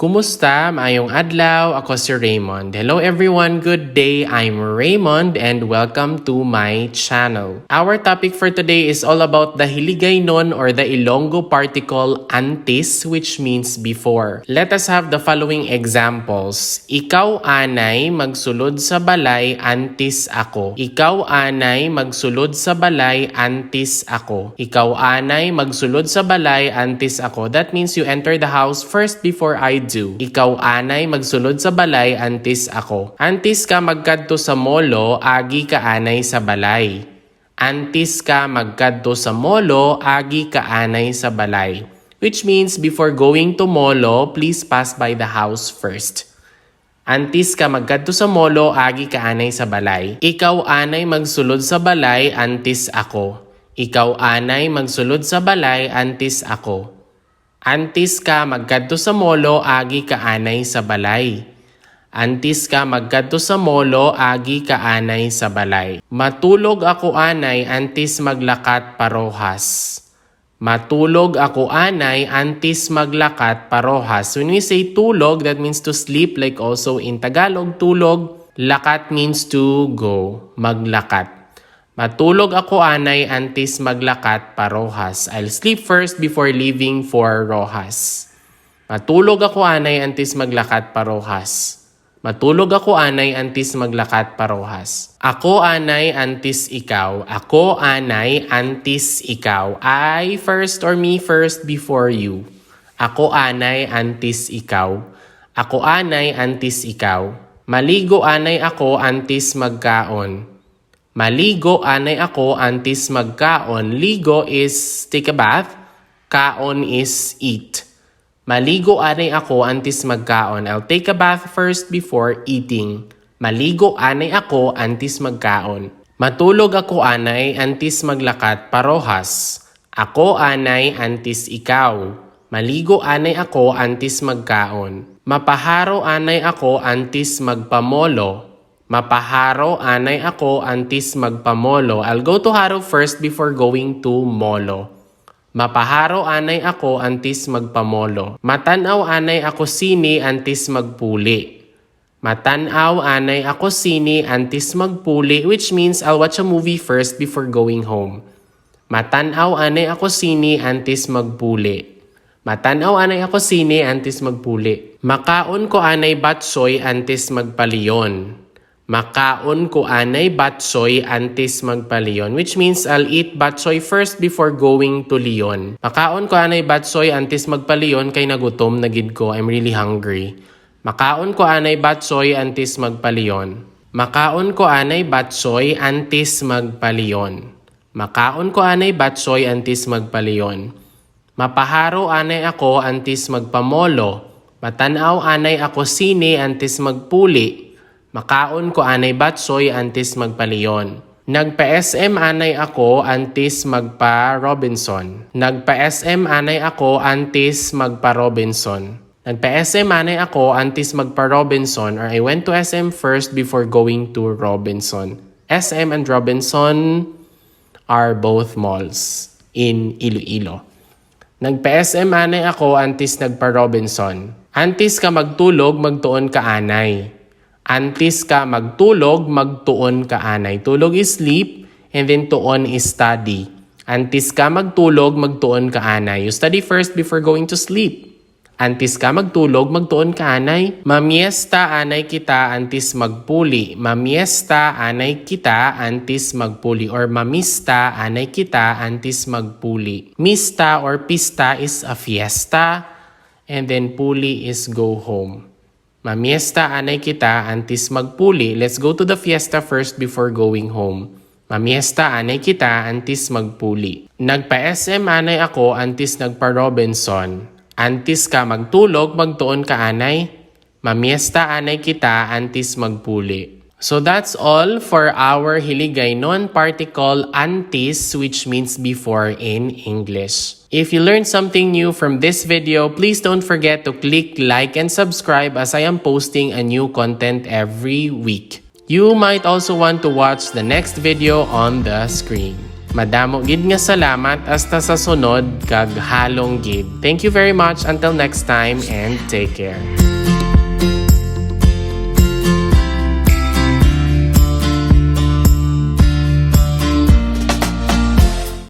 Kumusta? Maayong adlaw. Ako si Raymond. Hello everyone. Good day. I'm Raymond and welcome to my channel. Our topic for today is all about the Hiligaynon or the Ilonggo particle antes, which means before. Let us have the following examples. Ikaw anay magsulod sa balay antes ako. Ikaw anay magsulod sa balay antes ako. Ikaw anay magsulod sa balay antes ako. That means you enter the house first before I do. Ikaw anay magsulod sa balay antes ako. Antes ka magkadto sa molo, agi ka anay sa balay. Antes ka magkadto sa molo, agi ka anay sa balay. Which means before going to molo, please pass by the house first. Antes ka magkadto sa molo, agi ka anay sa balay. Ikaw anay magsulod sa balay antes ako. Ikaw anay magsulod sa balay antes ako. Antes ka magkadto sa molo, agi ka anay sa balay. Antes ka magkadto sa molo, agi ka anay sa balay. Matulog ako anay antes maglakat parohas. Matulog ako anay antes maglakat parohas. When we say tulog, that means to sleep, like also in Tagalog, tulog. Lakat means to go, maglakat. Matulog ako anay antes maglakat parohas. I'll sleep first before leaving for Rojas. Matulog ako anay antes maglakat parohas. Matulog ako anay antes maglakat parohas. Ako anay antes ikaw. Ako anay antes ikaw. I first or me first before you. Ako anay antes ikaw. Ako anay antes ikaw. Maligo anay ako antes magkaon. Maligo anay ako antes magkaon. Ligo is take a bath. Kaon is eat. Maligo anay ako antes magkaon. I'll take a bath first before eating. Maligo anay ako antes magkaon. Matulog ako anay antes maglakat parohas. Ako anay antes ikaw. Maligo anay ako antes magkaon. Mapaharo anay ako antes magpamolo. Mapaharo anay ako antes magpamolo. I'll go to haro first before going to molo. Mapaharo anay ako antes magpamolo. Matanaw anay ako sini antes magpuli. Matanaw anay ako sini antes magpuli, which means I'll watch a movie first before going home. Matanaw anay ako sini antes magpuli. Matanaw anay ako sini antes magpuli. Makaon ko anay batsoy antes magpaliyon. Makaon ko anay batsoy antes magpaliyon, which means I'll eat batsoy first before going to Leon. Makaon ko anay batsoy antes magpaliyon kay nagutom na gid ko. I'm really hungry. Makaon ko anay batsoy antes magpaliyon. Makaon ko anay batsoy antes magpaliyon. Makaon ko anay batsoy antes magpaliyon. Mapaharo anay ako antes magpamolo. Matanaw anay ako sini antes magpuli. Makaon ko anay batsoy antes magpaliyon. Nagpa-SM anay ako antes magpa-Robinson. Nagpa-SM anay ako antes magpa-Robinson. Nagpa-SM anay ako antes magpa-Robinson, or I went to SM first before going to Robinson. SM and Robinson are both malls in Iloilo. Nagpa-SM anay ako antes nagpa-Robinson. Antes ka magtulog, magtuon ka anay. Antes ka magtulog, magtuon ka anay. Tulog is sleep, and then tuon is study. Antes ka magtulog, magtuon ka anay. You study first before going to sleep. Antes ka magtulog, magtuon ka anay. Mamiesta anay kita antes magpuli. Mamiesta anay kita antes magpuli. Or mamista anay kita antes magpuli. Mista or pista is a fiesta, and then puli is go home. Mamiesta anay kita antes magpuli. Let's go to the fiesta first before going home. Mamiesta anay kita antes magpuli. Nagpa-SM anay ako antes nagpa-Robinson. Antes ka magtulog, magtuon ka anay. Mamiesta anay kita antes magpuli. So that's all for our Hiligaynon particle antes, which means before in English. If you learned something new from this video, please don't forget to click like and subscribe as I am posting a new content every week. You might also want to watch the next video on the screen. Madamo gid nga salamat hasta sa sunod kag halong gid. Thank you very much until next time and take care.